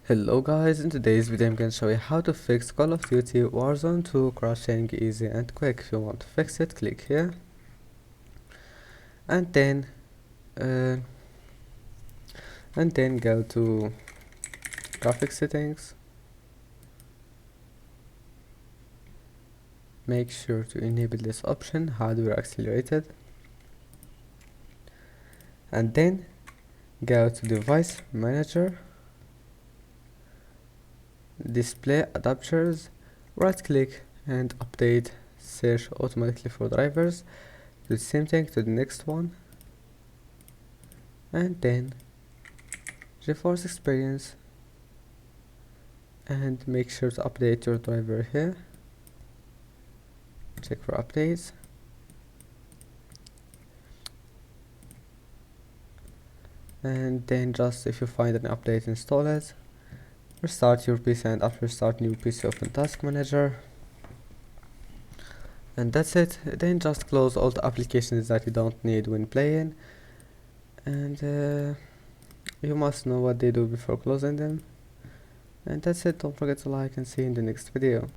Hello guys, in today's video I'm going to show you how to fix Call of Duty Warzone 2 crashing easy and quick. If you want to fix it, click here and then uh, go to graphics settings. Make sure to enable this option, hardware accelerated, and then go to device manager, display adapters, right click and update search automatically for drivers. Do the same thing to the next one, and then GeForce experience, and make sure to update your driver here. Check for updates, and then just if you find an update, install it. Restart your PC, and after starting your PC, open Task Manager, and that's it. Then just close all the applications that you don't need when playing, and you must know what they do before closing them. And that's it. Don't forget to like and see you in the next video.